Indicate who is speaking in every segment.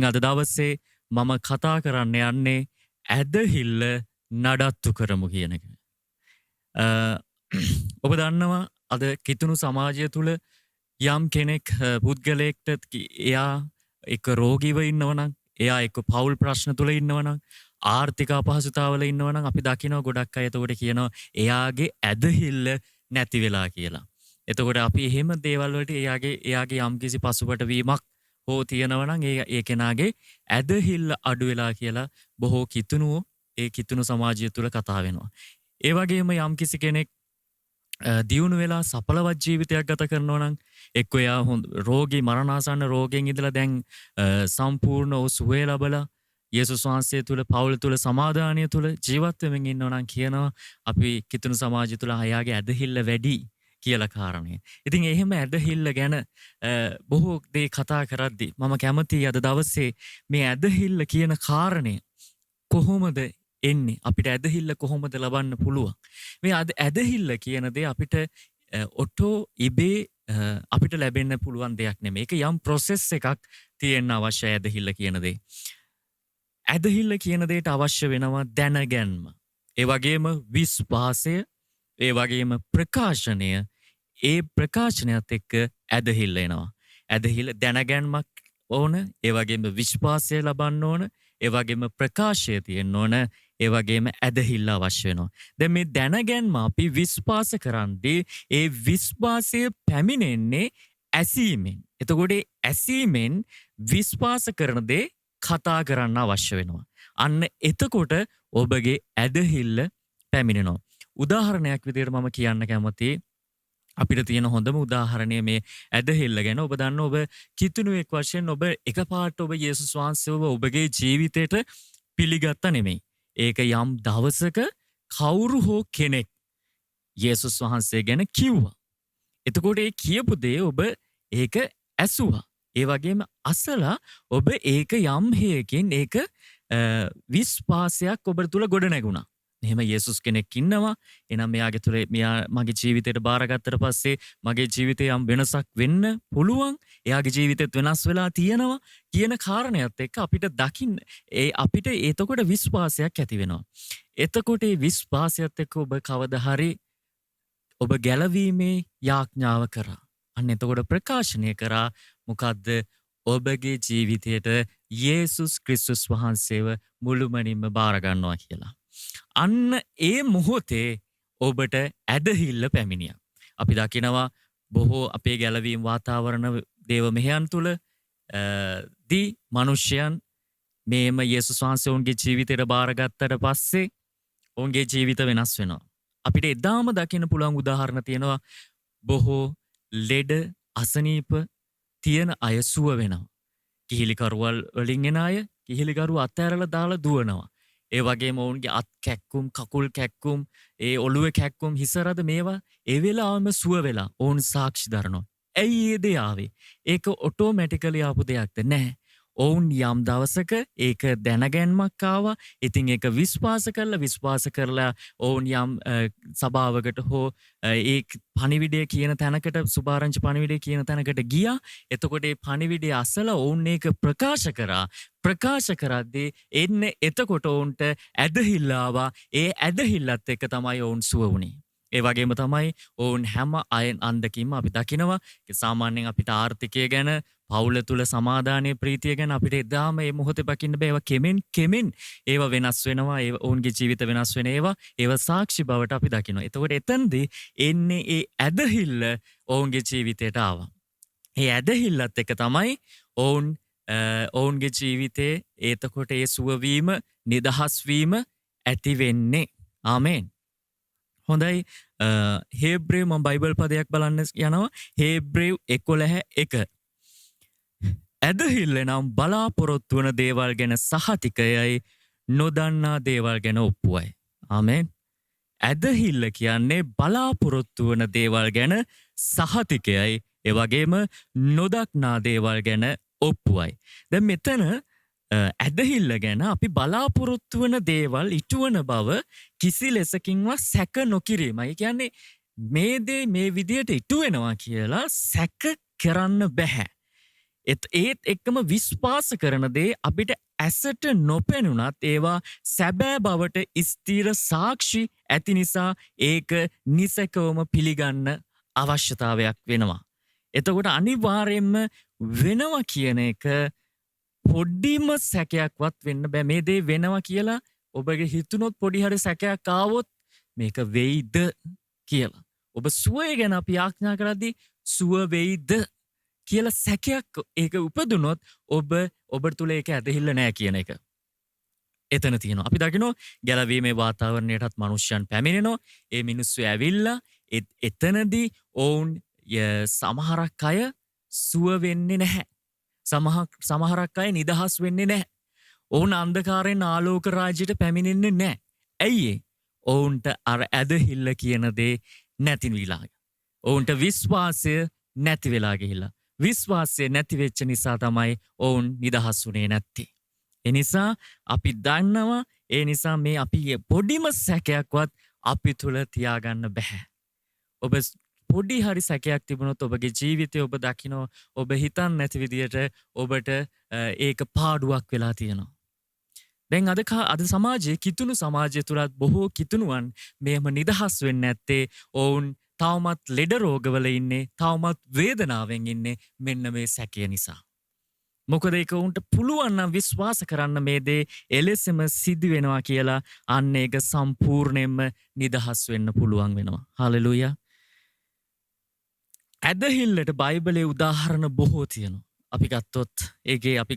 Speaker 1: අද දවසේ මම කතා කරන්න යන්නේ ඇදහිල්ල නඩත්තු කරමු කියන එක. අ, ඔබ දන්නවා අද කිතුුණු සමාජය තුළ යම් කෙනෙක් පුද්ගලයෙක්ට එයා එක රෝගීව ඉන්නවනම් එයා එක පවුල් ප්‍රශ්න තුළ ඉන්නවනම් ආර්ථික අපහසුතාවල ඉන්නවනම් අපි දකිනව ගොඩක් අය එතකොට කියනවා එයාගේ ඇදහිල්ල නැති වෙලා කියලා. එතකොට අපි එහෙම දේවල් වලට එයාගේ යම්කිසි පසුබට වීමක් හෝ තියෙනවනම් ඒ කෙනාගේ ඇදහිල්ල අඩු වෙලා කියලා බොහෝ කිතුණුවෝ ඒ කිතුණු සමාජය තුළ කතා වෙනවා. ඒ වගේම යම්කිසි කෙනෙක් දියුණු වෙලා සඵලවත් ජීවිතයක් ගත කරනවා නම් එක්ක එයා රෝගී මරණාසන්න රෝගයෙන් ඉඳලා දැන් සම්පූර්ණ වූ සුවය ලබලා යේසුස් වහන්සේ තුල පවුල තුල සමාදානිය තුල ජීවත් වෙමින් ඉන්නවා නම් කියනවා අපි කිතුණු සමාජය තුල අයාගේ ඇදහිල්ල වැඩි කියලා කාරණේ. ඉතින් එහෙම ඇදහිල්ල ගැන බොහෝ දේ කතා කරද්දී මම කැමතියි අද දවසේ මේ ඇදහිල්ල කියන කාරණය කොහොමද එන්නේ අපිට ඇදහිල්ල කොහොමද ලබන්න පුළුවන්. මේ ඇදහිල්ල කියන දේ අපිට ඔටෝ ඉබේ අපිට ලැබෙන්න පුළුවන් දෙයක් නෙමෙයි. ඒක යම් ප්‍රොසෙස් එකක් තියෙන්න අවශ්‍යයි ඇදහිල්ල කියන දේ. ඇදහිල්ල කියන දේට අවශ්‍ය වෙනවා දැනගැන්ම. ඒ වගේම විශ්වාසය, ඒ වගේම ප්‍රකාශනය, ඒ ප්‍රකාශනයත් එක්ක ඇදහිල්ල එනවා. ඇදහිල්ල දැනගැන්මක් ඕන, ඒ වගේම විශ්වාසය ලබන්න ඕන, ඒ වගේම ප්‍රකාශය තියෙන්න ඕන, ඒ වගේම ඇදහිල්ල අවශ්‍ය වෙනවා. දැන් මේ දැනගැන්ම අපි විශ්වාස කරන්නේ ඒ විශ්වාසය පැමිණෙන්නේ ඇසීමෙන්. එතකොට ඇසීමෙන් විශ්වාස කරන දේ කතා කරන්න අවශ්‍ය වෙනවා. අන්න එතකොට ඔබගේ ඇදහිල්ල පැමිණෙනවා. උදාහරණයක් විදිහට මම කියන්න කැමතියි. අපිට තියෙන හොඳම උදාහරණය මේ ඇදහිල්ල ගැන. ඔබ දන්න ඔබ කිතුණුවෙක් වශයෙන් ඔබ එකපාරට ඔබ යේසුස් වහන්සේව ඔබගේ ජීවිතයට පිළිගත්ත නෙමෙයි. ඒක යම් දවසක කවුරු හෝ කෙනෙක් යේසුස් වහන්සේ ගැන කිව්වා. එතකොට ඒ කියපු දේ ඔබ ඒක ඇසුවා. ඒ වගේම අසලා ඔබ ඒක යම් හේයකින් ඒක විශ්වාසයක් ඔබ තුළ ගොඩ නැගුණා. එහෙම යේසුස් කෙනෙක් ඉන්නවා. එනම් මෙයාගේ තුළ මෙයා මගේ ජීවිතයට බාරගත්තට පස්සේ මගේ ජීවිතේ යම් වෙනසක් වෙන්න පුළුවන්. එයාගේ ජීවිතෙත් වෙනස් වෙලා තියෙනවා කියන කාරණයත් එක්ක අපිට දකින්න අපිට එතකොට විශ්වාසයක් ඇති වෙනවා. එතකොට මේ විශ්වාසයත් එක්ක ඔබ කවදා හරි ඔබ ගැලවීමේ යාඥාව කරා. අන්න එතකොට ප්‍රකාශනය කරා මොකද්ද ඔබගේ ජීවිතයට යේසුස් ක්‍රිස්තුස් වහන්සේව මුළුමනින්ම බාර ගන්නවා කියලා. අන්න ඒ මොහොතේ ඔබට ඇදහිල්ල පැමිණියා. අපි දකිනවා බොහෝ අපේ ගැලවීම් වාතාවරණ දේව මෙහෙයන් තුළ දී මිනිසයන් මේම යේසුස් වහන්සේ ඔවුන්ගේ ජීවිතයට බාරගත්තට පස්සේ ඔවුන්ගේ ජීවිත වෙනස් වෙනවා. අපිට එදාම දකින්න පුළුවන් උදාහරණ තියෙනවා. බොහෝ ලෙඩ අසනීප තියෙන අය සුව වෙනවා. කිහිලිකරුවල් වලින් එන අය කිහිලිකරුව අතෑරලා දාලා දුවනවා. ඒ වගේම ඔවුන්ගේ අත් කැක්කුම්, කකුල් කැක්කුම්, ඒ ඔළුවේ කැක්කුම්, හිසරද මේවා ඒ වෙලාවම සුව වෙලා ඔවුන් සාක්ෂි දරනවා. ඇයි ඒ දේ ආවේ? ඒක ඔටෝමැටිකලි ආපු දෙයක්ද? නැහැ. ඔවුන් යම් දවසක ඒක දැනගැන්මක් ආවා. ඉතින් ඒක විශ්වාස කරලා ඔවුන් යම් සභාවකට හෝ ඒ පණිවිඩය කියන තැනකට සුභාරංචි පණිවිඩය කියන තැනකට ගියා. එතකොට ඒ පණිවිඩය අසලා ඔවුන් ඒක ප්‍රකාශ කරා. ප්‍රකාශ කරද්දී එන්නේ එතකොට ඔවුන්ට ඇදහිල්ල ආවා. ඒ ඇදහිල්ලත් එක්ක තමයි ඔවුන් සුව වුණේ. ඒ වගේම තමයි ඔවුන් හැම අයන් අන්දකින්ම අපි දකිනවා. සාමාන්‍යයෙන් අපිට ආර්ථිකය ගැන, පවුල තුල සමාදානයේ ප්‍රීතිය ගැන අපිට එදාම මේ මොහොතේ පකින්න බෑ. ඒවා කෙමෙන් ඒවා වෙනස් වෙනවා. ඒ ඔවුන්ගේ ජීවිත වෙනස් වෙන ඒවා සාක්ෂි බවට අපි දකිනවා. එතකොට එතනදී එන්නේ ඒ ඇදහිල්ල ඔවුන්ගේ ජීවිතයට ආවා. ඒ ඇදහිල්ලත් එක තමයි ඔවුන්ගේ ජීවිතේ එතකොට ඒ සුවවීම, නිදහස් වීම ඇති වෙන්නේ. ආමේන්. හොඳයි. හේබ්‍රේව මම බයිබල් පදයක් බලන්න යනවා. හේබ්‍රේව 11:1. ඇදහිල්ල නම් බලාපොරොත්තු වන දේවල් ගැන සහතිකයයි, නොදන්නා දේවල් ගැන ඔප්පුවයි. ආමේන්. ඇදහිල්ල කියන්නේ බලාපොරොත්තු වන දේවල් ගැන සහතිකයයි, ඒ වගේම නොදක්නා දේවල් ගැන ඔප්පුවයි. දැන් මෙතන ඇදහිල්ල ගැන අපි බලාපොරොත්තු වන දේවල් ඉටුවන බව කිසි ලෙසකින්වත් සැක නොකිරීමයි. කියන්නේ මේ දේ මේ විදියට ඉටු වෙනවා කියලා සැක කරන්න බැහැ. ඒත් එක්කම විශ්වාස කරන දේ අපිට ඇසට නොපෙනුනත් ඒවා සැබෑ බවට ස්ථීර සාක්ෂි ඇති නිසා ඒක නිසැකවම පිළිගන්න අවශ්‍යතාවයක් වෙනවා. එතකොට අනිවාර්යෙන්ම වෙනවා කියන එක පොඩ්ඩිම සැකයක්වත් වෙන්න බෑ. මේ දේ වෙනවා කියලා ඔබගේ හිතුනොත් පොඩි හරි සැකයක් ආවොත් මේක වෙයිද කියලා. ඔබ සුවය ගැන අපි ආඥා කරද්දී සුව වෙයිද කියලා සැකයක් ඒක උපදුනොත් ඔබ තුළ ඒක ඇදහිල්ල නෑ කියන එක. එතන තියෙනවා. අපි දකිනවා ගැලවීමේ වාතාවරණයටත් මනුෂ්‍යයන් පැමිණෙනවා. ඒ මිනිස්සු ඇවිල්ලා එතනදී ඔවුන් සමහරක් අය සුව වෙන්නේ නැහැ. සමහරක් අය නිදහස් වෙන්නේ නැහැ. ඔවුන් අන්ධකාරයෙන් ආලෝක රාජ්‍යයට පැමිණෙන්නේ නැහැ. ඇයි ඒ? ඔවුන්ට අර ඇදහිල්ල කියන දේ නැති වෙලා. ඔවුන්ට විශ්වාසය නැති වෙලා ගිහිල්ලා. විශ්වාසය නැති වෙච්ච නිසා තමයි ඔවුන් නිදහස් වුණේ නැත්තේ. ඒ නිසා අපි දන්නවා ඒ නිසා මේ අපි පොඩිම සැකයක්වත් අපි තුල තියාගන්න බෑ. ඔබ පොඩි හරි සැකයක් තිබුණොත් ඔබගේ ජීවිතය ඔබ දකින්න ඔබ හිතන්නේ නැති විදියට ඔබට ඒක පාඩුවක් වෙලා තියෙනවා. දැන් අද සමාජයේ කිතුණු සමාජය තුලත් බොහෝ කිතුණුවන් මේම නිදහස් වෙන්නේ නැත්තේ ඔවුන් තවමත් ලෙඩ රෝගවල ඉන්නේ, තවමත් වේදනාවෙන් ඉන්නේ මෙන්න මේ සැකය නිසා. මොකද ඒක උන්ට පුළුවන් නම් විශ්වාස කරන්න මේ දේ එලෙසම සිදු වෙනවා කියලා අන්න ඒක සම්පූර්ණයෙන්ම නිදහස් වෙන්න පුළුවන් වෙනවා. හලෙලූයා. ඇදහිල්ලට බයිබලයේ උදාහරණ බොහෝ තියෙනවා. අපි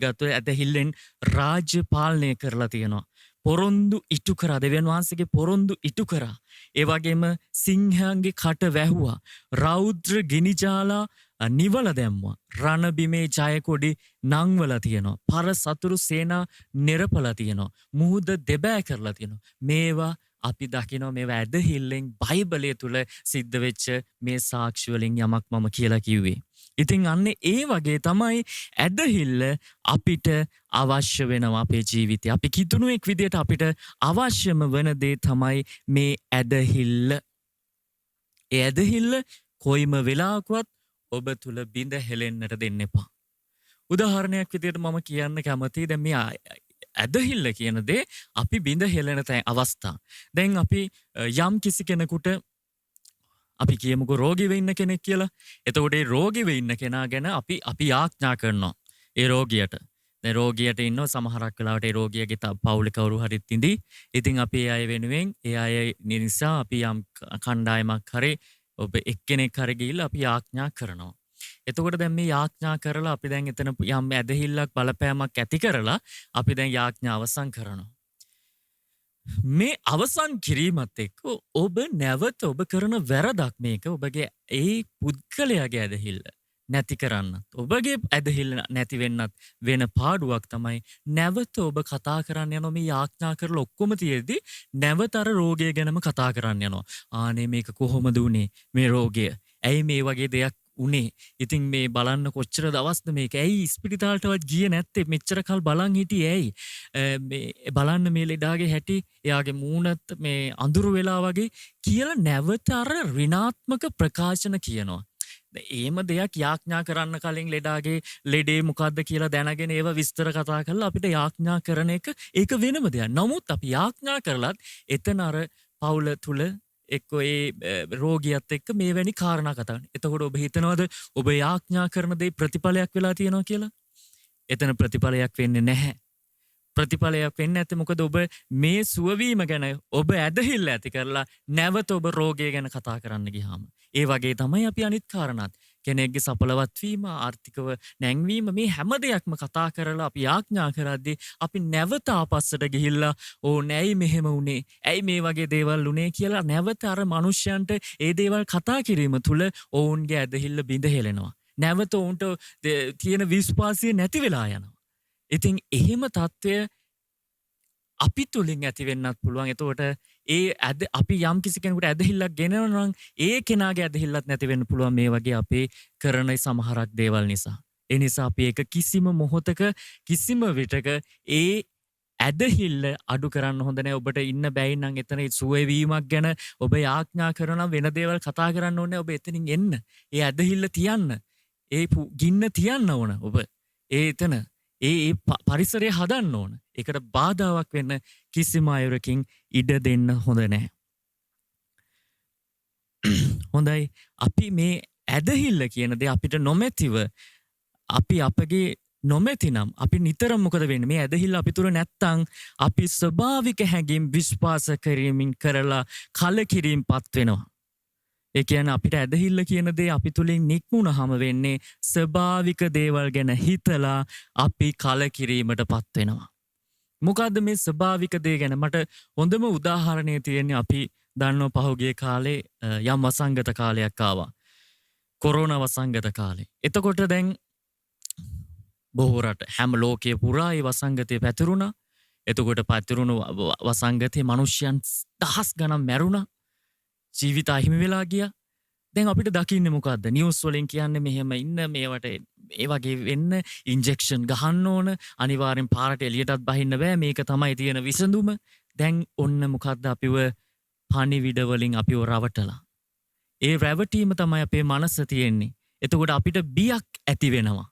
Speaker 1: ගත්තොත් ඇදහිල්ලෙන් රාජ්‍ය පාලනය කරලා තියෙනවා. පොරොන්දු ඉටු කරා, දෙවියන් වහන්සේගේ පොරොන්දු ඉටු කරා. ඒ වගේම සිංහයන්ගේ කට වැහුවා. රෞද්‍ර ගිනිජාලා නිවල දැම්මා. රණබිමේ ජයකොඩි නංවලා තියෙනවා. පර සතුරු සේනා නිරපලා තියෙනවා. මුහුද දෙබෑ කරලා තියෙනවා. මේවා අපි දකිනවා මේවා ඇදහිල්ලෙන් බයිබලය තුල සිද්ධ වෙච්ච මේ සාක්ෂි වලින් යමක් මම කියලා කිව්වේ. ඉතින් අන්න ඒ වගේ තමයි ඇදහිල්ල අපිට අවශ්‍ය වෙනවා අපේ ජීවිතේ. අපි කිතුණුවෙක් විදියට අපිට අවශ්‍යම වෙන දේ තමයි මේ ඇදහිල්ල. ඒ ඇදහිල්ල කොයිම වෙලාවකවත් ඔබ තුල බිඳ හෙලෙන්නට දෙන්න එපා. උදාහරණයක් විදියට මම කියන්න කැමතියි දැන් මේ ඇදහිල්ල කියන දේ අපි බිඳ හෙලන අවස්ථා. දැන් අපි යම් කිසි කෙනෙකුට අපි කියමුකෝ රෝගීව ඉන්න කෙනෙක් කියලා. එතකොට ඒ රෝගීව ඉන්න කෙනා ගැන අපි ආඥා කරනවා ඒ රෝගියට. දැන් රෝගියට ඉන්නව සමහරක් වෙලාවට ඒ රෝගියගේ පවුලේ කවුරු හරි ඉඳි. ඉතින් අපි ඒ අය වෙනුවෙන් ඒ අය නිසා අපි යම් කණ්ඩායමක් හරි ඔබ එක්කෙනෙක් හරි ගිහිල්ලා අපි ආඥා කරනවා. එතකොට දැන් මේ යාඥා කරලා අපි දැන් එතන යම් ඇදහිල්ලක් බලපෑමක් ඇති කරලා අපි දැන් යාඥා අවසන් කරනවා. මේ අවසන් කිරීමත් එක්ක ඔබ නැවත ඔබ කරන වැරදක් මේක ඔබගේ ඒ පුද්ගලයාගේ ඇදහිල්ල නැති කරන්නත් ඔබගේ ඇදහිල්ල නැති වෙන්නත් වෙන පාඩුවක් තමයි නැවත ඔබ කතා කරන්න යනවා මේ යාඥා කරලා ඔක්කොම තියෙද්දි නැවත අර රෝගය ගැනම කතා කරන්න යනවා. ආනේ මේක කොහොමද උනේ මේ රෝගය? ඇයි මේ වගේ දෙයක් උනේ? ඉතින් මේ බලන්න කොච්චර දවස්ද මේක? ඇයි ඉස්පිරිතාලටවත් ගියේ නැත්තේ? මෙච්චර කල් බලන් හිටියේ ඇයි? මේ බලන්න මේ ලෙඩාගේ හැටි, එයාගේ මූණත් මේ අඳුරු වෙලා වගේ කියලා නැවත අර ඍණාත්මක ප්‍රකාශන කියනවා. එහෙම දෙයක් යාඥා කරන්න කලින් ලෙඩාගේ ලෙඩේ මොකද්ද කියලා දැනගෙන ඒව විස්තර කතා කරලා අපිට යාඥා කරන එක ඒක වෙනම දෙයක්. නමුත් අපි යාඥා කරලත් එතන අර පවුල තුල එක්කෝ ඒ රෝගියත් එක්ක මේ වැනි කාරණා කතා කරනවා. එතකොට ඔබ හිතනවද ඔබ යාඥා කරන දේ ප්‍රතිඵලයක් වෙලා තියෙනවා කියලා? එතන ප්‍රතිඵලයක් වෙන්නේ නැහැ. ප්‍රතිඵලයක් වෙන්නේ නැත්නම් මොකද ඔබ මේ සුවවීම ගැන ඔබ ඇදහිල්ල ඇති කරලා නැවත ඔබ රෝගය ගැන කතා කරන්න ගියාම ඒ වගේ තමයි අපි අනිත් කාරණාත් කෙනෙක්ගේ සඵලවත් වීම ආර්ථිකව නැංවීම මේ හැම දෙයක්ම කතා කරලා අපි ආඥා කරද්දී අපි නැවත ආපස්සට ගිහිල්ලා ඕනේ ඇයි මෙහෙම වුනේ ඇයි මේ වගේ දේවල් වුනේ කියලා නැවත අර මිනිස්යන්ට ඒ දේවල් කතා කිරීම තුළ ඔවුන්ගේ ඇදහිල්ල බිඳ හෙලෙනවා. නැවත ඔවුන්ට තියෙන විශ්වාසය නැති වෙලා යනවා. ඉතින් එහෙම තත්ත්වය අපි තුලින් ඇති වෙන්නත් පුළුවන්. එතකොට අපි යම් කිසි කෙනෙකුට ඇදහිල්ලක් ගෙනනවා නම් ඒ කෙනාගේ ඇදහිල්ලක් නැති වෙන්න පුළුවන් මේ වගේ අපේ කරන සමහරක් දේවල් නිසා. ඒ නිසා අපි ඒක කිසිම මොහොතක කිසිම විටක ඒ ඇදහිල්ල අඩු කරන්න හොඳ නැහැ. ඔබට ඉන්න බැයි නම් එතන සුවය වීමක් ගැන ඔබ යාඥා කරනවා වෙන දේවල් කතා කරන්න ඕනේ. ඔබ එතනින් එන්න. ඒ ඇදහිල්ල තියන්න. ඒ ගින්න තියන්න ඕන ඔබ. එතන පරිසරය හදන්න ඕන. ඒකට බාධාවක් වෙන්න කිසිම අයුරකින් ඉඩ දෙන්න හොඳ නැහැ. හොඳයි අපි මේ ඇදහිල්ල කියන දේ අපිට නොමැතිව අපි අපගේ නොමැති නම් අපි නිතරම මොකද වෙන්නේ මේ ඇදහිල්ල අපි තුර නැත්තම් අපි ස්වභාවික හැඟීම් විශ්වාස කිරීමෙන් කරලා කලකිරීමපත් වෙනවා. ඒ කියන්නේ අපිට ඇදහිල්ල කියන දේ අපි තුලින් නික්මුණාම වෙන්නේ ස්වභාවික දේවල් ගැන හිතලා අපි කලකිරීමටපත් වෙනවා. මොකද්ද මේ ස්වභාවික දේ ගැන මට හොඳම උදාහරණය තියෙන්නේ අපි දන්නව පහුගිය කාලේ යම් වසංගත කාලයක් ආවා. කොරෝනා වසංගත කාලේ. එතකොට දැන් බොහෝ රට හැම ලෝකයේ පුරා ඒ වසංගතය පැතිරුණා. එතකොට පැතිරුණු වසංගතේ මිනිස්යන් දහස් ගණන් මැරුණා. ජීවිත අහිමි වෙලා ගියා. දැන් අපිට දකින්නේ මොකද්ද? නිවුස් වලින් කියන්නේ මෙහෙම ඉන්න මේවට ඒ වගේ වෙන්න ඉන්ජෙක්ෂන් ගහන්න ඕන. අනිවාර්යෙන් පාරට එළියටත් බහින්න බෑ. මේක තමයි තියෙන විසඳුම. දැන් ඔන්න මොකද්ද අපිව පණිවිඩ වලින් අපිව රවටලා. ඒ රැවටීම තමයි අපේ මනස තියෙන්නේ. එතකොට අපිට බියක් ඇති වෙනවා.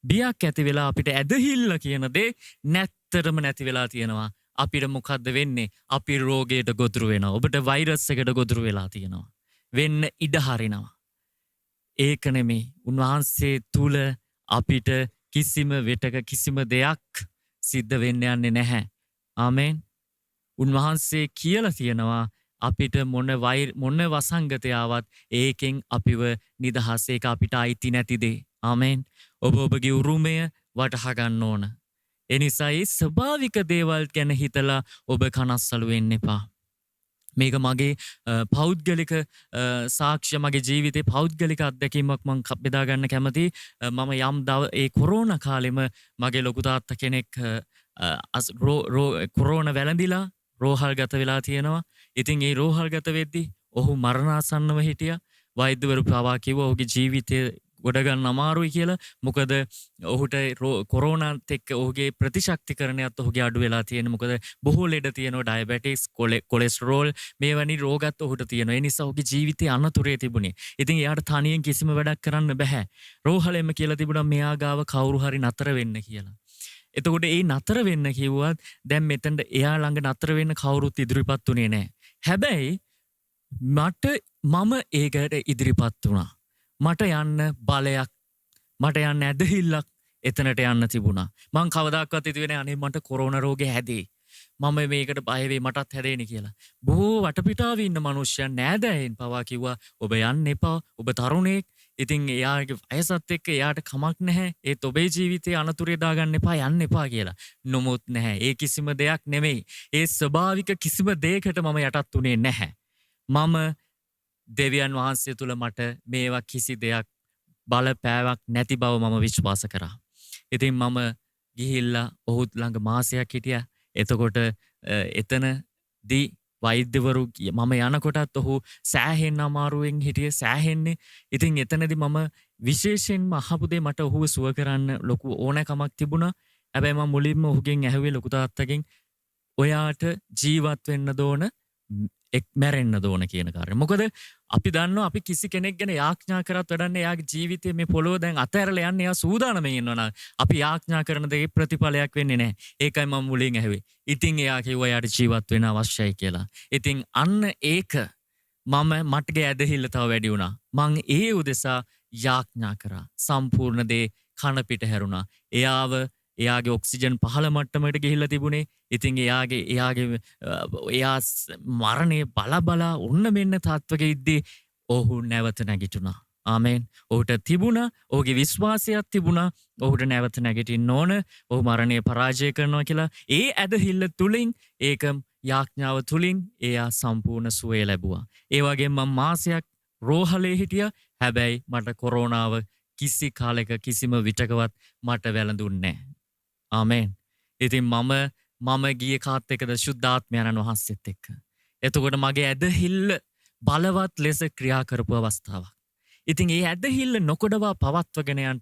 Speaker 1: බියක් ඇති වෙලා අපිට ඇදහිල්ල කියන දේ නැත්තරම නැති වෙලා තියෙනවා. අපිට මොකද්ද වෙන්නේ? අපි රෝගයට ගොදුරු වෙනවා. ඔබට වෛරස් එකකට ගොදුරු වෙලා තියෙනවා. වෙන්න ඉඩ හරිනවා. ඒක නෙමේ. උන්වහන්සේ තුල අපිට කිසිම වෙටක කිසිම දෙයක් සිද්ධ වෙන්න යන්නේ නැහැ. ආමෙන්. උන්වහන්සේ කියලා තියෙනවා අපිට මොන වසංගතය ආවත් ඒකෙන් අපිව නිදහස් ඒක අපිට අයිති නැති දේ. ආමෙන්. ඔබගේ උරුමය වටහා ගන්න ඕන. එනිසා ඒ ස්වභාවික දේවල් ගැන හිතලා ඔබ කනස්සලු වෙන්න එපා. මේක මගේ පෞද්ගලික සාක්ෂ්‍ය මගේ ජීවිතේ පෞද්ගලික අත්දැකීමක් මම බෙදා ගන්න කැමතියි. මම යම් ඒ කොරෝනා කාලෙම මගේ ලොකු තාත්තා කෙනෙක් කොරෝනා වැළඳිලා රෝහල්ගත වෙලා තියෙනවා. ඉතින් ඒ රෝහල්ගත වෙද්දී ඔහු මරණාසන්නව හිටියා. වෛද්‍යවරු පවා කිව්වා ඔහුගේ ජීවිතය ගොඩ ගන්න අමාරුයි කියලා. මොකද ඔහුට කොරෝනාත් එක්ක ඔහුගේ ප්‍රතිශක්තිකරණයත් ඔහුගේ අඩු වෙලා තියෙනවා. මොකද බොහෝ ලෙඩ තියෙනවා ඩයබටික්ස්, කොලෙස්ටරෝල් මේ වැනි රෝගත් ඔහුට තියෙනවා. ඒ නිසා ඔහුගේ ජීවිතේ අනතුරේ තිබුණේ. ඉතින් එයාට තනියෙන් කිසිම වැඩක් කරන්න බෑ. රෝහලෙම කියලා තිබුණා මෙයා ගාව කවුරු හරි නතර වෙන්න කියලා. එතකොට ඒ නතර වෙන්න කිව්වත් දැන් මෙතනට එයා ළඟ නතර වෙන්න කවුරුත් ඉදිරිපත් උනේ නැහැ. හැබැයි මම ඒකට ඉදිරිපත් වුණා. මට යන්න බලයක් මට යන්න ඇදහිල්ලක් එතනට යන්න තිබුණා. මං කවදාකවත් හිතුවේ නෑ අනේ මට කොරෝනා රෝගේ හැදේ. මම මේකට බය වෙයි මටත් හැදෙන්නේ කියලා. බොහෝ වටපිටාවේ ඉන්න මිනිස්සුන් නෑදෑයන් පවා කිව්වා ඔබ යන්න එපා. ඔබ තරුණයෙක්. ඉතින් එයාගේ වයසත් එක්ක එයාට කමක් නැහැ. ඒත් ඔබේ ජීවිතේ අනතුරේ දාගන්න එපා යන්න එපා කියලා. නොමුත් නැහැ. ඒ කිසිම දෙයක් නෙමෙයි. ඒ ස්වභාවික කිසිම දෙයකට මම යටත් උනේ නැහැ. මම දෙවියන් වහන්සේ තුළ මට මේවා කිසි දෙයක් බලපෑවක් නැති බව මම විශ්වාස කරා. ඉතින් මම ගිහිල්ලා ඔහුත් ළඟ මාසයක් හිටියා. එතකොට එතනදී වෛද්‍යවරු මම යනකොටත් ඔහු සෑහෙන්න අමාරුවෙන් හිටියේ සෑහෙන්නේ. ඉතින් එතනදී මම විශේෂයෙන්ම අහපු දේ මට ඔහුව සුව කරන්න ලොකු ඕනෑකමක් තිබුණා. හැබැයි මම මුලින්ම ඔහුගෙන් ඇහුවේ ලොකු තාත්තගෙන් ඔයාට ජීවත් වෙන්න දෝන මැරෙන්න දෝන කියන කාරණය. මොකද අපි දන්නවා අපි කිසි කෙනෙක් ගැන යාඥා කරත් වැඩක් නැහැ. එයාගේ ජීවිතේ මේ පොළොව දැන් අතහැරලා යන්නේ එයා සූදානම්ෙන් ඉන්නවනම් අපි යාඥා කරන දේ ප්‍රතිඵලයක් වෙන්නේ නැහැ. ඒකයි මම මුලින් ඇහුවේ. ඉතින් එයා කිව්වා එයාට ජීවත් වෙන්න අවශ්‍යයි කියලා. ඉතින් අන්න ඒක මටගේ ඇදහිල්ල තව වැඩි වුණා. මං ඒ උදෙසා යාඥා කරා. සම්පූර්ණ දේ කන පිට හැරුණා. එයාගේ ඔක්සිජන් පහළ මට්ටමකට ගිහිල්ලා තිබුණේ. ඉතින් එයා මරණය බලා ඔන්න මෙන්න තාත්වක ඉද්දී ඔහු නැවත නැගිටුණා. ආමෙන්. ඔහුට තිබුණා ඔහුගේ විශ්වාසයක් තිබුණා ඔහුට නැවත නැගිටින්න ඕන. ඔහු මරණය පරාජය කරනවා කියලා. ඒ ඇදහිල්ල තුලින් ඒක යාඥාව තුලින් එයා සම්පූර්ණ සුවය ලැබුවා. ඒ වගේම මම මාසයක් රෝහලේ හිටියා. හැබැයි මට කොරෝනාව කිසි කාලයක කිසිම විටකවත් මට වැළඳුන්නේ නැහැ. ආමෙන්. ඉතින් මම ගියේ කාත් එක්කද ශුද්ධාත්මයන්න් වහන්සේත් එක්ක. එතකොට මගේ ඇදහිල්ල බලවත් ලෙස ක්‍රියා කරපු අවස්ථාවක්. ඉතින් ඒ ඇදහිල්ල නොකොඩවා පවත්වගෙන යන්න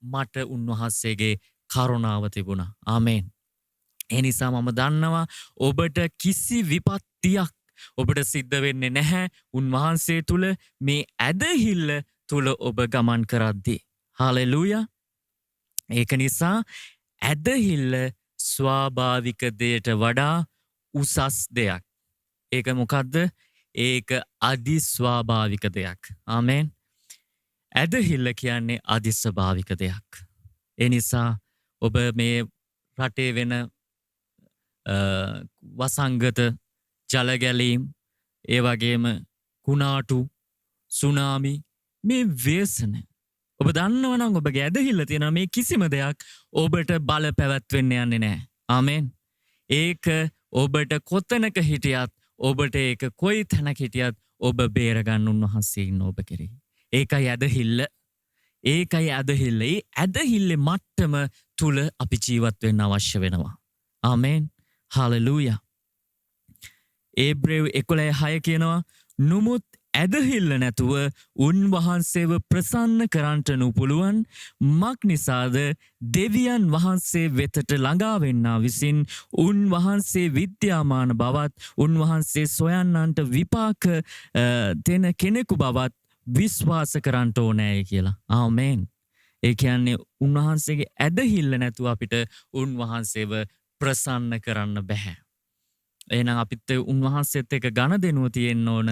Speaker 1: මට උන්වහන්සේගේ කරුණාව තිබුණා. ආමෙන්. ඒ නිසා මම දන්නවා ඔබට කිසි විපත්තියක් ඔබට සිද්ධ වෙන්නේ නැහැ. උන්වහන්සේ තුල මේ ඇදහිල්ල තුල ඔබ ගමන් කරද්දී. හාලෙලූයා. ඒක නිසා ඇදහිල්ල ස්වාභාවික දෙයට වඩා උසස් දෙයක්. ඒක මොකක්ද? ඒක අධිස්වාභාවික දෙයක්. ආමෙන්. ඇදහිල්ල කියන්නේ අධිස්වභාවික දෙයක්. ඒ නිසා ඔබ මේ රටේ වෙන වසංගත ජලගැලීම් ඒ වගේම කුණාටු සුනාමි මේ ව්‍යසන ඔබ දන්නවනම් ඔබගේ ඇදහිල්ල තියෙන මේ කිසිම දෙයක් ඔබට බල පැවැත්වෙන්න යන්නේ නෑ. ආමෙන්. ඒක ඔබට කොතනක හිටියත් ඔබට ඒක කොයි තැනක හිටියත් ඔබ බේරගන්න උන්වහන්සේ ඉන්න ඔබ කෙරෙහි. ඒකයි ඇදහිල්ල. ඒකයි ඇදහිල්ල. ඒ ඇදහිල්ලේ මට්ටම තුල අපි ජීවත් වෙන්න අවශ්‍ය වෙනවා. ආමෙන්. හාලෙලූයා. ඒබ්‍රේව 11:6 කියනවා නුමුත් ඇදහිල්ල නැතුව උන්වහන්සේව ප්‍රසන්න කරන්නට නුපුළුවන් මක් නිසාද දෙවියන් වහන්සේ වෙතට ළඟාවෙන්නා විසින් උන්වහන්සේ විද්‍යාමාන බවත් උන්වහන්සේ සොයන්නන්ට විපාක දෙන කෙනෙකු බවත් විශ්වාස කරන්නට ඕනෑ කියලා. ආමේන්. ඒ කියන්නේ උන්වහන්සේගේ ඇදහිල්ල නැතුව අපිට උන්වහන්සේව ප්‍රසන්න කරන්න බැහැ. එහෙනම් අපිට උන්වහන්සේත් එක්ක ගනුදෙනුව තියෙන්න ඕන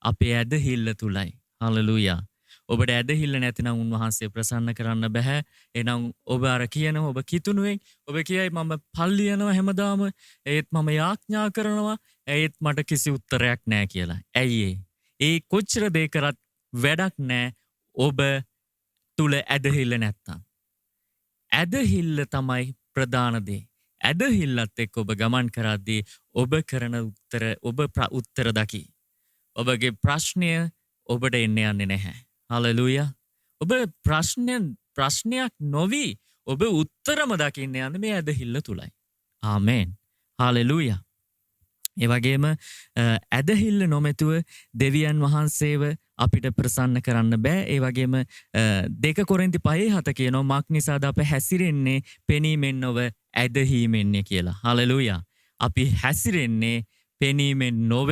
Speaker 1: අපේ ඇදහිල්ල තුලයි. හලෙලූයා. ඔබට ඇදහිල්ල නැතිනම් උන්වහන්සේ ප්‍රසන්න කරන්න බැහැ. එහෙනම් ඔබ අර කියනවා ඔබ කිතුණුවෙන් ඔබ කියයි මම පල්ලි යනවා හැමදාම ඒත් මම යාඥා කරනවා ඒත් මට කිසි උත්තරයක් නැහැ කියලා. ඇයි ඒ කොච්චර දේ කරත් වැඩක් නැහැ ඔබ තුල ඇදහිල්ල නැත්තම්. ඇදහිල්ල තමයි ප්‍රධාන දේ. ඇදහිල්ලත් එක්ක ඔබ ගමන් කරද්දී ඔබ කරන උත්තර දකි. ඔබගේ ප්‍රශ්නය ඔබට එන්න යන්නේ නැහැ. හලෙලූයා. ඔබ ප්‍රශ්නයක් නොවි ඔබ උත්තරම දකින්න යන්නේ මේ ඇදහිල්ල තුලයි. ආමේන්. හලෙලූයා. ඒ වගේම ඇදහිල්ල නොමැතුව දෙවියන් වහන්සේව අපිට ප්‍රසන්න කරන්න බෑ. ඒ වගේම 2 කොරින්ති 5:7 කියනවා මක් නිසාද අප හැසිරෙන්නේ පෙනීමෙන් නොව ඇදහිීමෙන්නේ කියලා. හලෙලූයා. අපි හැසිරෙන්නේ පෙනීමෙන් නොව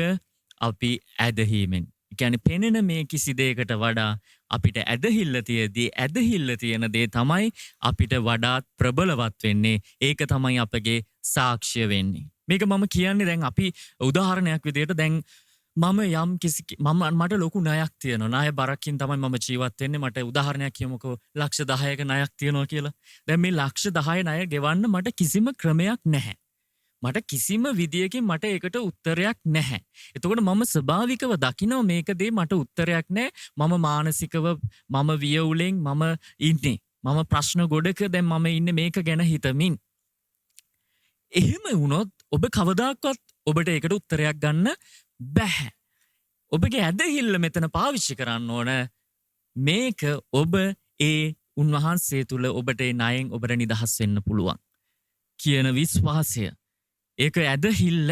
Speaker 1: අපි ඇදහිීමෙන්. කියන්නේ පෙනෙන මේ කිසි දෙයකට වඩා අපිට ඇදහිල්ල තියදී ඇදහිල්ල තියෙන දේ තමයි අපිට වඩාත් ප්‍රබලවත් වෙන්නේ. ඒක තමයි අපගේ සාක්ෂිය වෙන්නේ. මේක මම කියන්නේ දැන් අපි උදාහරණයක් විදිහට දැන් මට ලොකු ණයක් තියෙනවා. ණය බරකින් තමයි මම ජීවත් වෙන්නේ. මට උදාහරණයක් කියමුකෝ ලක්ෂ 10ක ණයක් තියෙනවා කියලා. දැන් මේ ලක්ෂ 10 ණය ගෙවන්න මට කිසිම ක්‍රමයක් නැහැ. මට කිසිම විදියකින් මට ඒකට උත්තරයක් නැහැ. එතකොට මම ස්වභාවිකව දකිනවා මේක දෙේ මට උත්තරයක් නැහැ. මම මානසිකව මම වියවුලෙන් මම ඉන්නේ. මම ප්‍රශ්න ගොඩක දැන් මම ඉන්නේ මේක ගැන හිතමින්. එහෙම වුණොත් ඔබ කවදාකවත් ඔබට ඒකට උත්තරයක් ගන්න බැහැ. ඔබගේ ඇදහිල්ල මෙතන පාවිච්චි කරන්න ඕන. මේක ඔබ ඒ උන්වහන්සේ තුල ඔබට ඒ ණයෙන් ඔබට නිදහස් වෙන්න පුළුවන් කියන විශ්වාසය. ඒක ඇදහිල්ල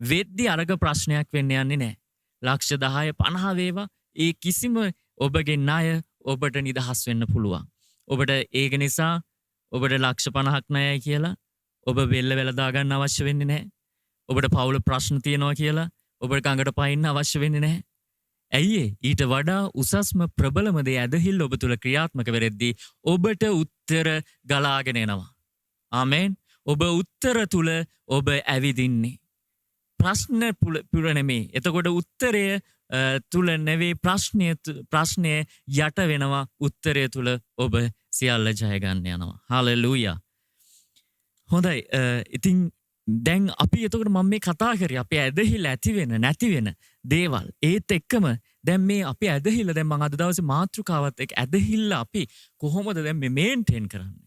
Speaker 1: වෙද්දි අරග ප්‍රශ්නයක් වෙන්න යන්නේ නැහැ. ලක්ෂ 10 50 වේවා ඒ කිසිම ඔබගේ ණය ඔබට නිදහස් වෙන්න පුළුවන්. ඔබට ඒක නිසා ඔබට ලක්ෂ 50ක් ණයයි කියලා ඔබ වෙල්ල වෙලදා ගන්න අවශ්‍ය වෙන්නේ නැහැ. ඔබට පවුල ප්‍රශ්න තියෙනවා කියලා ඔබට කඟට පයින්න අවශ්‍ය වෙන්නේ නැහැ. ඇයි ඊට වඩා උසස්ම ප්‍රබලම දේ ඇදහිල්ල ඔබ තුල ක්‍රියාත්මක වෙරෙද්දී ඔබට උත්තර ගලාගෙන එනවා. ආමේන්. ඔබ උත්තර තුල ඔබ ඇවිදින්නේ. ප්‍රශ්න පුර නෙමේ. එතකොට උත්තරය තුල නෙවේ ප්‍රශ්නය යට වෙනවා. උත්තරය තුල ඔබ සියල්ල ජය ගන්න යනවා. හලෙලූයා. හොඳයි. ඉතින් දැන් අපි එතකොට මම මේ කතා කරේ අපේ ඇදහිල්ල ඇති වෙන නැති වෙන දේවල්. ඒත් එක්කම දැන් මේ අපේ ඇදහිල්ල දැන් මම අද දවසේ මාතෘකාවත් එක්ක ඇදහිල්ල අපි කොහොමද දැන් මේ මේන්ටේන් කරන්නේ?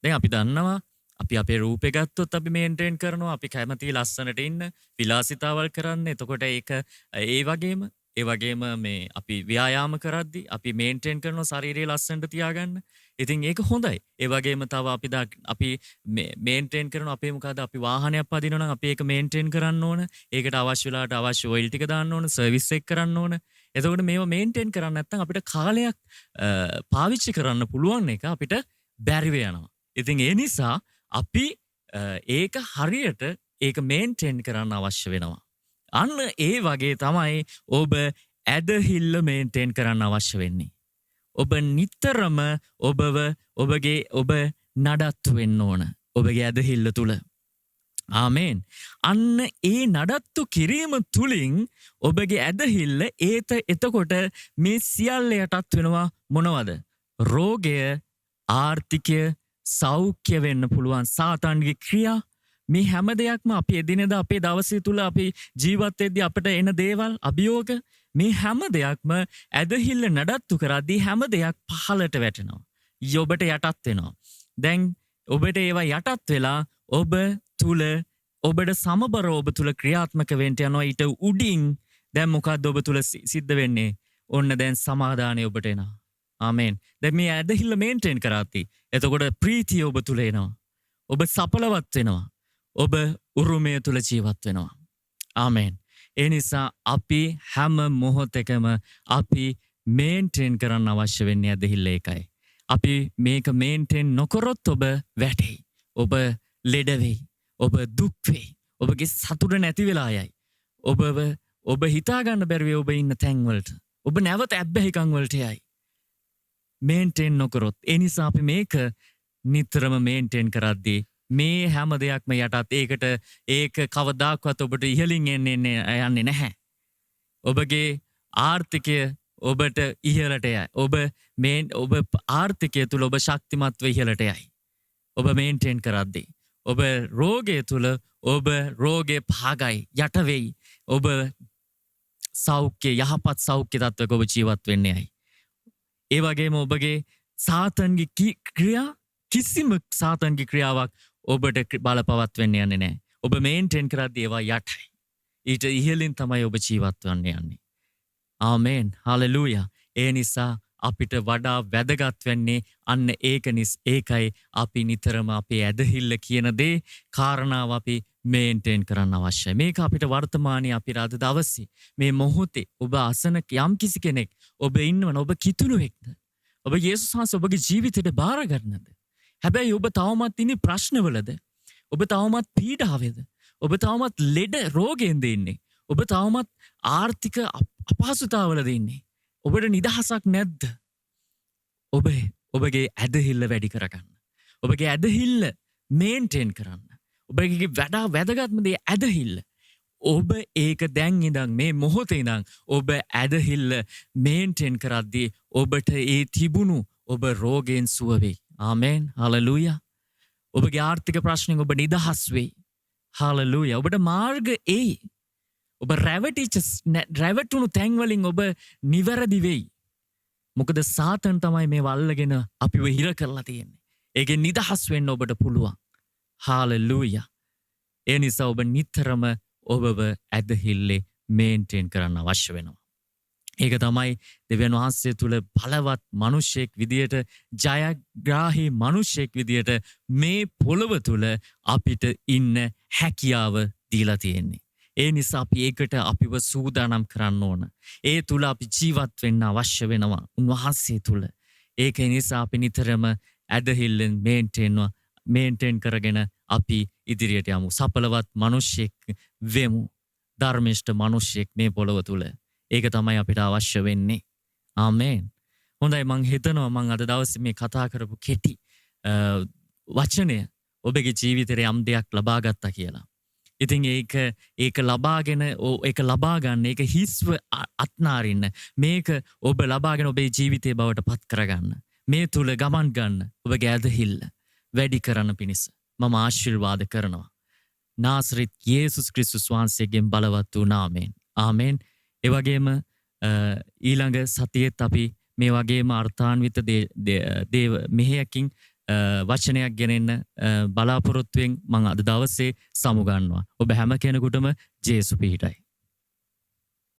Speaker 1: දැන් අපි දන්නවා අපි අපේ රූපේ ගත්තොත් අපි මේන්ටේන් කරනවා. අපි කැමති ලස්සනට ඉන්න විලාසිතාවල් කරන්න. එතකොට ඒක ඒ වගේම මේ අපි ව්‍යායාම කරද්දී අපි මේන්ටේන් කරනවා ශරීරය ලස්සනට තියාගන්න. ඉතින් ඒක හොඳයි. ඒ වගේම තව අපි මේන්ටේන් කරන අපේ මොකද අපි වාහනයක් පදිනවා නම් අපි ඒක මේන්ටේන් කරන්න ඕන. ඒකට අවශ්‍ය වෙලාවට අවශ්‍ය ඔයිල් ටික දාන්න ඕන, සර්විස් එක කරන්න ඕන. එතකොට මේව මේන්ටේන් කරන්න නැත්නම් අපිට කාලයක් පාවිච්චි කරන්න පුළුවන් එක අපිට බැරි වෙනවා. ඉතින් ඒ නිසා අපි ඒක හරියට ඒක මේන්ටේන් කරන්න අවශ්‍ය වෙනවා. අන්න ඒ වගේ තමයි ඔබ ඇදහිල්ල මේන්ටේන් කරන්න අවශ්‍ය වෙන්නේ. ඔබ නිතරම ඔබ නඩත්තු වෙන්න ඕන. ඔබගේ ඇදහිල්ල තුළ. ආමේන්. අන්න ඒ නඩත්තු කිරීම තුළින් ඔබගේ ඇදහිල්ල එතකොට මේ සියල්ල යටත් වෙනවා මොනවද? රෝගය, ආර්ථිකය, සෞඛ්‍ය වෙන්න පුළුවන් සාතාන්ගේ ක්‍රියා. මේ හැම දෙයක්ම අපි එදිනෙදා අපේ දවසේ තුල අපි ජීවත් වෙද්දී අපිට එන දේවල් අභියෝග මේ හැම දෙයක්ම ඇදහිල්ල නඩත්තු කරද්දී හැම දෙයක් පහළට වැටෙනවා. ඔබට යටත් වෙනවා. දැන් ඔබට ඒවා යටත් වෙලා ඔබ තුල ඔබට සමබර ඔබ තුල ක්‍රියාත්මක වෙන්න යනවා. ඊට උඩින් දැන් මොකද්ද ඔබ තුල සිද්ධ වෙන්නේ? ඔන්න දැන් සමාදානය ඔබට එනවා. ආමේන්. දැන් මේ ඇදහිල්ල මේන්ටේන් කරාති. එතකොට ප්‍රීතිය ඔබ තුල එනවා. ඔබ සඵලවත් වෙනවා. ඔබ උරුමය තුල ජීවත් වෙනවා. ආමේන්. ඒ නිසා අපි හැම මොහොතකම අපි මේන්ටේන් කරන්න අවශ්‍ය වෙන්නේ ඇදහිල්ල ඒකයි. අපි මේක මේන්ටේන් නොකරොත් ඔබ වැටෙයි. ඔබ ලෙඩ වෙයි. ඔබ දුක් වෙයි. ඔබගේ සතුට නැති වෙලා යයි. ඔබ හිතා ගන්න බැරි වෙයි ඔබ ඉන්න තැන් වලට. ඔබ නැවත ඇබ්බැහිකම් වලට යයි. මේන්ටේන් නොකරොත්. ඒ නිසා අපි මේක නිතරම මේන්ටේන් කරද්දී මේ හැම දෙයක්ම යටත් ඒක කවදාක්වත් ඔබට ඉහළින් යන්නේ නැහැ. ඔබගේ ආර්ථිකය ඔබට ඉහළට යයි. ඔබ ආර්ථිකය තුල ඔබ ශක්තිමත්ව ඉහළට යයි. ඔබ මේන්ටේන් කරද්දී. ඔබ රෝගය තුල ඔබ රෝගේ භාගයි යට වෙයි. ඔබ සෞඛ්‍ය යහපත් සෞඛ්‍ය තත්ත්වයක ඔබ ජීවත් වෙන්නේ යයි. ඒ වගේම ඔබගේ සාතන්ගේ ක්‍රියා කිසිම සාතන්ගේ ක්‍රියාවක් ඔබට බලපවත් වෙන්න යන්නේ නැහැ. ඔබ මේන්ටේන් කරද්දී ඒවා යටයි. ඊට ඉහළින් තමයි ඔබ ජීවත් වෙන්න යන්නේ. ආමේන්. හලෙලූයා. ඒ නිසා අපිට වඩා වැදගත් වෙන්නේ අන්න ඒකයි අපි නිතරම අපේ ඇදහිල්ල කියන දේ කාරණාව අපි මේන්ටේන් කරන්න අවශ්‍යයි. මේක අපිට වර්තමානයේ අපි අද දවසේ මේ මොහොතේ ඔබ අසන යම් කිසි කෙනෙක් ඔබ ඉන්නවන ඔබ කිතුණුවෙක්ද? ඔබ යේසුස් වහන්සේ ඔබගේ ජීවිතයට බාර ගන්නද? හැබැයි ඔබ තවමත් ඉන්නේ ප්‍රශ්නවලද? ඔබ තවමත් පීඩාවේද? ඔබ තවමත් ලෙඩ රෝගයෙන්ද ඉන්නේ? ඔබ තවමත් ආර්ථික අපහසුතාවලද ඉන්නේ? ඔබට නිදහසක් නැද්ද? ඔබගේ ඇදහිල්ල වැඩි කරගන්න. ඔබගේ ඇදහිල්ල මේන්ටේන් කරන්න. ඔබගේ වඩා වැදගත්ම දේ ඇදහිල්ල. ඔබ ඒක දැන් ඉඳන් මේ මොහොතේ ඉඳන් ඔබ ඇදහිල්ල මේන්ටේන් කරද්දී ඔබට ඒ තිබුණු ඔබ රෝගයෙන් සුව වෙයි. ආමේන්. හලෙලූයා. ඔබගේ ආර්ථික ප්‍රශ්නෙන් ඔබ නිදහස් වෙයි. හලෙලූයා. ඔබට මාර්ග එයි. ඔබ රැවටුණු තැන්වලින් ඔබ නිවැරදි වෙයි. මොකද සාතන් තමයි මේ වල්ලගෙන අපිව හිර කරලා තියෙන්නේ. ඒකෙන් නිදහස් වෙන්න ඔබට පුළුවන්. හාලෙලූයා. ඒ නිසා ඔබ නිතරම ඔබව ඇදහිල්ලේ මේන්ටේන් කරන්න අවශ්‍ය වෙනවා. ඒක තමයි දෙවියන් වහන්සේ තුල බලවත් මිනිසෙක් විදියට ජයග්‍රාහී මිනිසෙක් විදියට මේ පොළව තුල අපිට ඉන්න හැකියාව දීලා තියෙන්නේ. ඒ නිසා අපි ඒකට අපිව සූදානම් කරන්න ඕන. ඒ තුල අපි ජීවත් වෙන්න අවශ්‍ය වෙනවා උන්වහන්සේ තුල. ඒක නිසා අපි නිතරම ඇදහිල්ලෙන් මේන්ටේන් කරගෙන අපි ඉදිරියට යමු. සඵලවත් මිනිසෙක් වෙමු. ධර්මිෂ්ඨ මිනිසෙක් මේ පොළව තුල. ඒක තමයි අපිට අවශ්‍ය වෙන්නේ. ආමේන්. හොඳයි මං හිතනවා මං අද දවසේ මේ කතා කරපු කෙටි වචනය ඔබගේ ජීවිතේ යම් දෙයක් ලබා ගත්තා කියලා. ඉතින් ඒක ලබාගෙන ඒක ලබා ගන්න ඒක හිස්ව අත්නාරින්න මේක ඔබ ලබාගෙන ඔබේ ජීවිතේ බවට පත් කරගන්න. මේ තුල ගමන් ගන්න ඔබගේ ඇදහිල්ල වැඩි කරන්න පිණිස මම ආශිර්වාද කරනවා. නාසරෙත් යේසුස් ක්‍රිස්තුස් වහන්සේගෙන් බලවත් වූ නාමයෙන්. ආමේන්. ඒ වගේම ඊළඟ සතියේත් අපි මේ වගේම අර්ථාන්විත දේව මෙහෙයකින් වචනයක් ගෙනෙන්න බලාපොරොත්තුවෙන් මම අද දවසේ සමුගන්නවා. ඔබ හැම කෙනෙකුටම ජේසු පිහිටයි.